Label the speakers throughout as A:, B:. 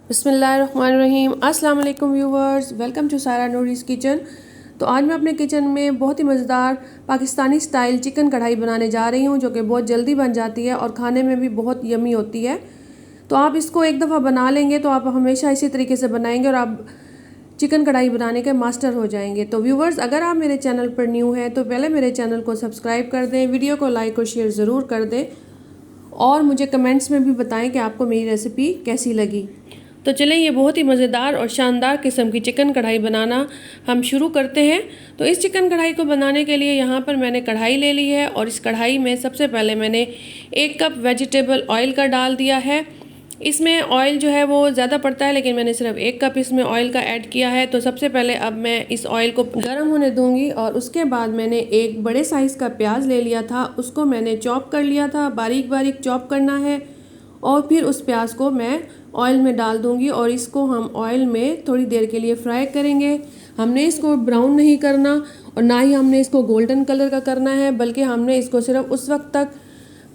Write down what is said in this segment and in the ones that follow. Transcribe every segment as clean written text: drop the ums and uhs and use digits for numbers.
A: बिस्मिल्लाहिर्रहमानिर्रहीम। अस्सलाम वालेकुम व्यूवर्स, वेलकम टू सारा नूरीज़ किचन। तो आज मैं अपने किचन में बहुत ही मज़ेदार पाकिस्तानी स्टाइल चिकन कढ़ाई बनाने जा रही हूँ, जो कि बहुत जल्दी बन जाती है और खाने में भी बहुत यमी होती है। तो आप इसको एक दफ़ा बना लेंगे तो आप हमेशा इसी तरीके से बनाएंगे और आप चिकन कढ़ाई बनाने के मास्टर हो जाएंगे। तो व्यूवर्स, अगर आप मेरे चैनल पर न्यू हैं तो पहले मेरे चैनल को सब्सक्राइब कर दें, वीडियो को लाइक और शेयर ज़रूर कर दें और मुझे कमेंट्स में भी बताएं कि आपको मेरी रेसिपी कैसी लगी। तो चलें, ये बहुत ही मज़ेदार और शानदार किस्म की चिकन कढ़ाई बनाना हम शुरू करते हैं। तो इस चिकन कढ़ाई को बनाने के लिए यहाँ पर मैंने कढ़ाई ले ली है और इस कढ़ाई में सबसे पहले मैंने 1 कप वेजिटेबल ऑयल का डाल दिया है। इसमें ऑयल जो है वो ज़्यादा पड़ता है, लेकिन मैंने सिर्फ 1 कप इसमें ऑयल का ऐड किया है। तो सबसे पहले अब मैं इस ऑयल को गर्म होने दूंगी और उसके बाद मैंने एक बड़े साइज़ का प्याज ले लिया था, उसको मैंने चॉप कर लिया था, बारीक बारीक चॉप करना है। और फिर उस प्याज को मैं ऑयल में डाल दूंगी और इसको हम ऑयल में थोड़ी देर के लिए फ्राई करेंगे। हमने इसको ब्राउन नहीं करना और ना ही हमने इसको गोल्डन कलर का करना है, बल्कि हमने इसको सिर्फ उस वक्त तक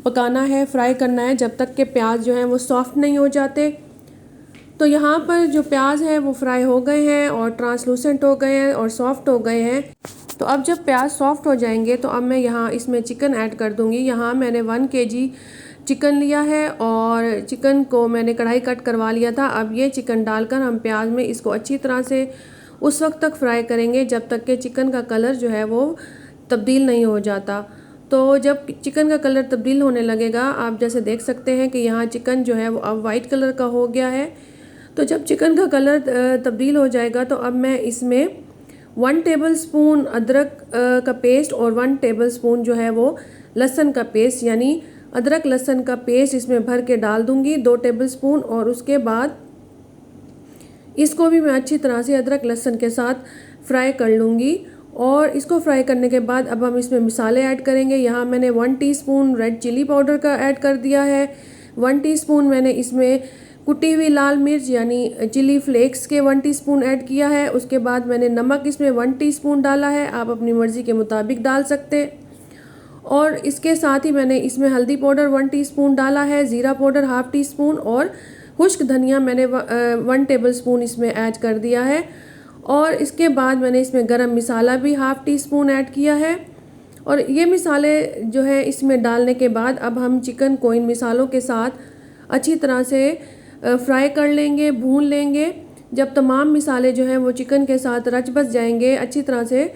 A: पकाना है, फ्राई करना है जब तक कि प्याज जो है वो सॉफ्ट नहीं हो जाते। तो यहाँ पर जो प्याज है वो फ्राई हो गए हैं और ट्रांसलूसेंट हो गए हैं और सॉफ्ट हो गए हैं। तो अब जब प्याज सॉफ्ट हो जाएंगे तो अब मैं यहाँ इसमें चिकन ऐड कर दूँगी। यहाँ मैंने 1 kg चिकन लिया है और चिकन को मैंने कढ़ाई कट करवा लिया था। अब ये चिकन डालकर हम प्याज में इसको अच्छी तरह से उस वक्त तक फ्राई करेंगे जब तक कि चिकन का कलर जो है वो तब्दील नहीं हो जाता। तो जब चिकन का कलर तब्दील होने लगेगा, आप जैसे देख सकते हैं कि यहाँ चिकन जो है वो अब वाइट कलर का हो गया है। तो जब चिकन का कलर तब्दील हो जाएगा तो अब मैं इसमें 1 टेबलस्पून अदरक का पेस्ट और 1 टेबलस्पून जो है वो लहसुन का पेस्ट, यानी अदरक लहसुन का पेस्ट इसमें भर के डाल दूंगी 2 टेबलस्पून। और उसके बाद इसको भी मैं अच्छी तरह से अदरक लहसुन के साथ फ्राई कर लूँगी। और इसको फ्राई करने के बाद अब हम इसमें मसाले ऐड करेंगे। यहाँ मैंने 1 टीस्पून रेड चिली पाउडर का ऐड कर दिया है। 1 टीस्पून मैंने इसमें कुटी हुई लाल मिर्च यानी चिली फ्लेक्स के 1 टीस्पून ऐड किया है। उसके बाद मैंने नमक इसमें 1 टीस्पून डाला है, आप अपनी मर्ज़ी के मुताबिक डाल सकते। और इसके साथ ही मैंने इसमें हल्दी पाउडर 1 टीस्पून डाला है, ज़ीरा पाउडर 1/2 टीस्पून और खुश्क धनिया मैंने 1 टेबलस्पून इसमें ऐड कर दिया है। और इसके बाद मैंने इसमें गरम मसाला भी 1/2 टीस्पून ऐड किया है। और ये मसाले जो है इसमें डालने के बाद अब हम चिकन को इन मसालों के साथ अच्छी तरह से फ्राई कर लेंगे, भून लेंगे। जब तमाम मसाले जो हैं वो चिकन के साथ रच बस जाएंगे, अच्छी तरह से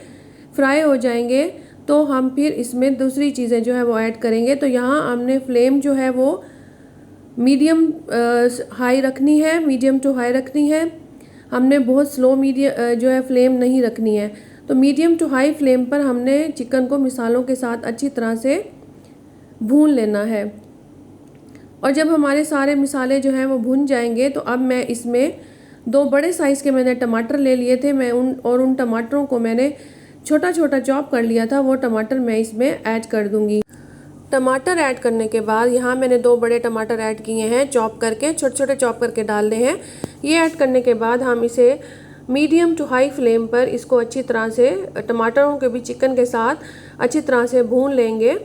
A: फ्राई हो जाएंगे, तो हम फिर इसमें दूसरी चीज़ें जो है वो ऐड करेंगे। तो यहाँ हमने फ्लेम जो है वो मीडियम हाई रखनी है, मीडियम टू हाई रखनी है। हमने बहुत स्लो मीडियम जो है फ्लेम नहीं रखनी है। तो मीडियम टू हाई फ्लेम पर हमने चिकन को मसालों के साथ अच्छी तरह से भून लेना है। और जब हमारे सारे मसाले जो हैं वो भुन जाएंगे तो अब मैं इसमें 2 बड़े साइज़ के मैंने टमाटर ले लिए थे, मैं उन टमाटरों को मैंने छोटा छोटा चॉप कर लिया था, वो टमाटर मैं इसमें ऐड कर दूंगी। टमाटर ऐड करने के बाद यहाँ मैंने 2 बड़े टमाटर ऐड किए हैं, चॉप करके छोटे छोटे चॉप करके डालने हैं। ये ऐड करने के बाद हम इसे मीडियम टू हाई फ्लेम पर इसको अच्छी तरह से टमाटरों के भी चिकन के साथ अच्छी तरह से भून लेंगे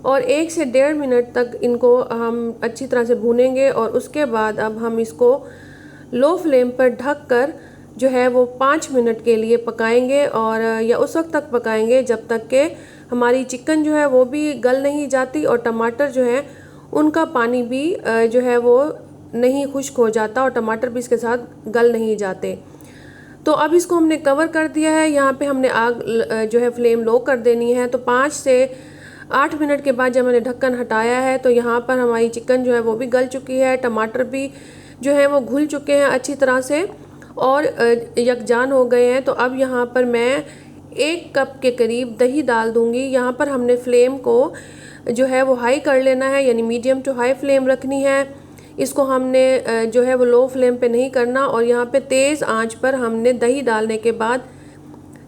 A: और 1 से 1.5 मिनट तक इनको हम अच्छी तरह से भूनेंगे। और उसके बाद अब हम इसको लो फ्लेम पर ढक कर जो है वो 5 मिनट के लिए पकाएंगे और या उस वक्त तक पकाएंगे जब तक कि हमारी चिकन जो है वो भी गल नहीं जाती और टमाटर जो है उनका पानी भी जो है वो नहीं खुश्क हो जाता और टमाटर भी इसके साथ गल नहीं जाते। तो अब इसको हमने कवर कर दिया है। यहाँ पे हमने आग जो है फ्लेम लो कर देनी है। तो 5 से 8 मिनट के बाद जब मैंने ढक्कन हटाया है तो यहाँ पर हमारी चिकन जो है वो भी गल चुकी है, टमाटर भी जो है वो घुल चुके हैं अच्छी तरह से और यकजान हो गए हैं। तो अब यहाँ पर मैं 1 कप के करीब दही डाल दूँगी। यहाँ पर हमने फ्लेम को जो है वो हाई कर लेना है, यानी मीडियम टू हाई फ्लेम रखनी है। इसको हमने जो है वो लो फ्लेम पे नहीं करना। और यहाँ पे तेज़ आंच पर हमने दही डालने के बाद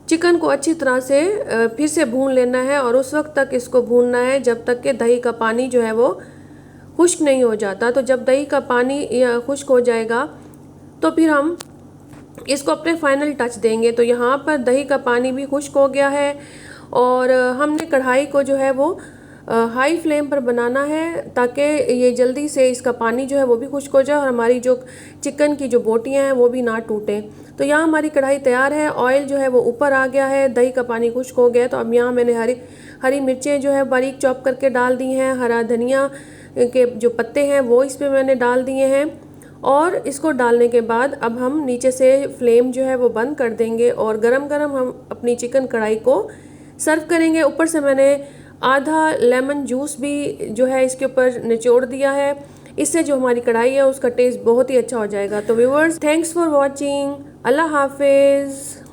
A: चिकन को अच्छी तरह से फिर से भून लेना है और उस वक्त तक इसको भूनना है जब तक कि दही का पानी जो है वो खुश्क नहीं हो जाता। तो जब दही का पानी खुश्क हो जाएगा तो फिर हम इसको अपने फाइनल टच देंगे। तो यहाँ पर दही का पानी भी खुश्क हो गया है और हमने कढ़ाई को जो है वो हाई फ्लेम पर बनाना है ताकि ये जल्दी से इसका पानी जो है वो भी खुश्क हो जाए और हमारी जो चिकन की जो बोटियां हैं वो भी ना टूटें। तो यहाँ हमारी कढ़ाई तैयार है, ऑयल जो है वो ऊपर आ गया है, दही का पानी खुश्क हो गया। तो अब यहाँ मैंने हरी मिर्चें जो है बारीक चॉप करके डाल दी हैं, हरा धनिया के जो पत्ते हैं वो इस पर मैंने डाल दिए हैं। और इसको डालने के बाद अब हम नीचे से फ्लेम जो है वो बंद कर देंगे और गरम गरम हम अपनी चिकन कढ़ाई को सर्व करेंगे। ऊपर से मैंने आधा लेमन जूस भी जो है इसके ऊपर निचोड़ दिया है, इससे जो हमारी कढ़ाई है उसका टेस्ट बहुत ही अच्छा हो जाएगा। तो व्यूअर्स, थैंक्स फॉर वॉचिंग। अल्लाह हाफिज़।